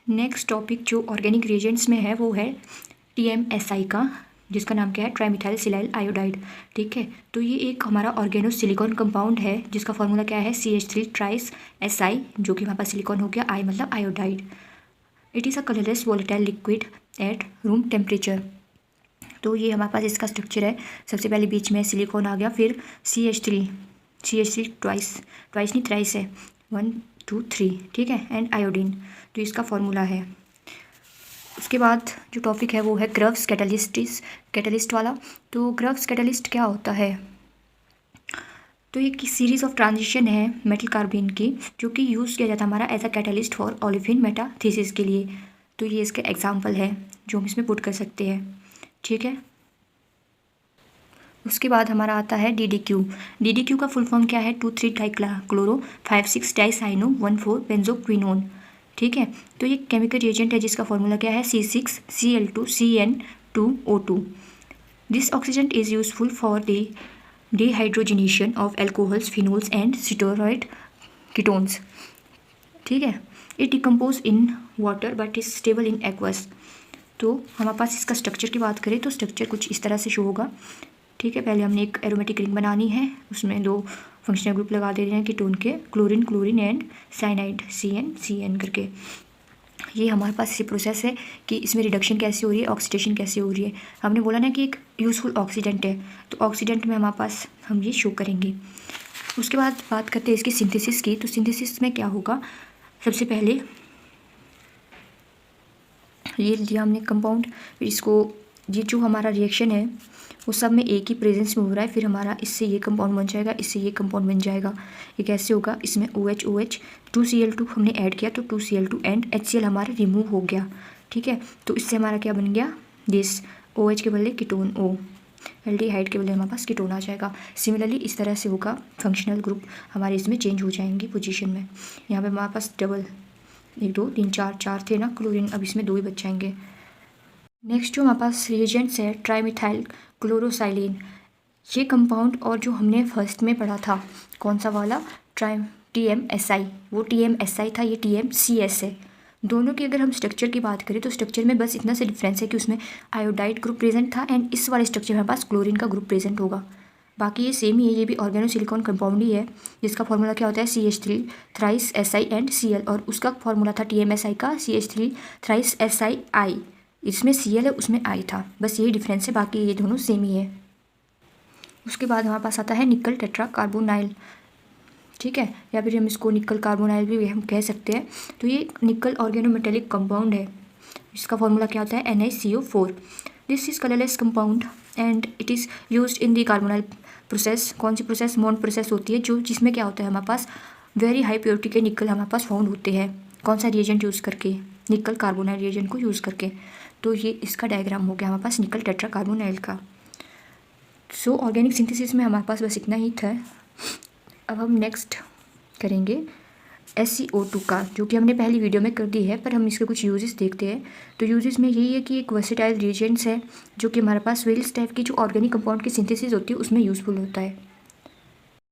Next topic जो organic reagents में है वो है TMSI का, जिसका नाम क्या है, ट्राईमिथाइल सिलाइल आयोडाइड। ठीक है, तो ये एक हमारा ऑर्गेनो सिलिकॉन कंपाउंड है जिसका फॉर्मूला क्या है, CH3 ट्राइस SI, जो कि हमारे पास सिलिकॉन हो गया, I मतलब iodide. It is a colourless volatile liquid at room temperature. तो ये हमारे पास इसका स्ट्रक्चर है। सबसे पहले बीच में सिलिकॉन आ गया, फिर CH3 ट्वाइस नहीं थ्राइस है, 1 2 3, ठीक है, एंड आयोडीन, तो इसका फॉर्मूला है। उसके बाद जो टॉपिक है वो है ग्रव्स कैटलिस्ट वाला। तो ग्रव्स कैटलिस्ट क्या होता है, तो ये की सीरीज़ ऑफ ट्रांजिशन है मेटल कार्बाइन की, जो कि यूज़ किया जाता है हमारा as a catalyst for olefin metathesis के लिए। तो ये इसके एग्जाम्पल है जो हम इसमें पुट कर सकते हैं। ठीक है, उसके बाद हमारा आता है DDQ का फुल फॉर्म क्या है, 2,3 डाइक्लोरो 5,6 डाइसाइनो 1,4 बेंजोक्विनोन। ठीक है, तो ये केमिकल रिएजेंट है जिसका फॉर्मूला क्या है, C6Cl2CN2O2। This oxidant is useful for the dehydrogenation of alcohols, phenols and steroid ketones. ठीक है, it decompose in water but is stable in aqueous. तो हमारे पास इसका स्ट्रक्चर की बात करें तो स्ट्रक्चर कुछ इस तरह से शो होगा। ठीक है, पहले हमने एक एरोमेटिक रिंग बनानी है, उसमें 2 फंक्शनल ग्रुप लगा दे रहे हैं कीटोन के, क्लोरीन एंड साइनाइड CN करके। ये हमारे पास ये प्रोसेस है कि इसमें रिडक्शन कैसे हो रही है, ऑक्सीडेशन कैसे हो रही है। हमने बोला ना कि एक यूज़फुल ऑक्सीडेंट है, तो ऑक्सीडेंट में हमारे पास हम ये शो करेंगे। उसके बाद बात करते हैं इसकी सिंथेसिस की। तो सिंथेसिस में क्या होगा, सबसे पहले ये लिया हमने कंपाउंड, फिर इसको, ये जो हमारा रिएक्शन है वो सब में एक ही प्रेजेंस में हो रहा है, फिर हमारा इससे ये कंपाउंड बन जाएगा, इससे ये कंपाउंड बन जाएगा। ये कैसे होगा, इसमें OH 2Cl2 हमने ऐड किया तो 2Cl2 एंड HCl हमारा रिमूव हो गया। ठीक है, तो इससे हमारा क्या बन गया, दिस OH के बदले कीटोन O, एल्डिहाइड के बदले हमारे पास कीटोन आ जाएगा। सिमिलरली इस तरह से होगा, फंक्शनल ग्रुप हमारे इसमें चेंज हो जाएंगे पोजीशन में। यहाँ पे हमारे पास डबल 1 2 3 4 थे ना क्लोरीन, अब इसमें 2 ही बच जाएंगे। नेक्स्ट जो हमारे पास रिएजेंट्स है ट्राईमिथाइल क्लोरोसाइलिन। ये कंपाउंड और जो हमने फर्स्ट में पढ़ा था कौन सा वाला, TMSI, वो TMSI था, ये TMCS है। दोनों की अगर हम स्ट्रक्चर की बात करें तो स्ट्रक्चर में बस इतना सा डिफरेंस है कि उसमें आयोडाइड ग्रुप प्रेजेंट था एंड इस वाले स्ट्रक्चर में हमारे पास क्लोरीन का ग्रुप प्रेजेंट होगा। बाकी ये सेम ही है, ये भी ऑर्गेनो सिलिकॉन कंपाउंड ही है जिसका फॉर्मूला क्या होता है, CH3 thrice SI and Cl, और उसका फॉर्मूला था TMSI का CH3 थ्राइस SiI। इसमें Cl है, उसमें I था, बस यही डिफरेंस है, बाकी ये दोनों सेम ही है। उसके बाद हमारे पास आता है निकल टेट्रा कार्बोनाइल। ठीक है, या फिर हम इसको निकल कार्बोनाइल भी हम कह सकते हैं। तो ये निकल ऑर्गेनोमेटेलिक कंपाउंड है, इसका फॉर्मूला क्या होता है, NaCO4। This is colourless compound and it is used in the carbonyl process. कौन सी प्रोसेस, मोन प्रोसेस होती है, जो जिसमें क्या होता है हमारे पास वेरी हाई प्योरिटी के निकल हमारे पास फाउंड होते हैं। कौन सा रिएजेंट यूज़ करके, निकल कार्बोनाइल रिएजेंट को यूज़ करके। तो ये इसका डायग्राम हो गया हमारे पास निकल टेट्रा कार्बोनाइल का। सो ऑर्गेनिक सिंथेसिस में हमारे पास बस इतना ही था। अब हम नेक्स्ट करेंगे SiO2 का, जो कि हमने पहली वीडियो में कर दी है, पर हम इसके कुछ यूजेस देखते हैं। तो यूजेस में यही है कि एक वर्सेटाइल रिएजेंट्स है जो कि हमारे पास वेरियस टाइप की जो ऑर्गेनिक कंपाउंड की सिंथेसिस होती है उसमें यूज़फुल होता है।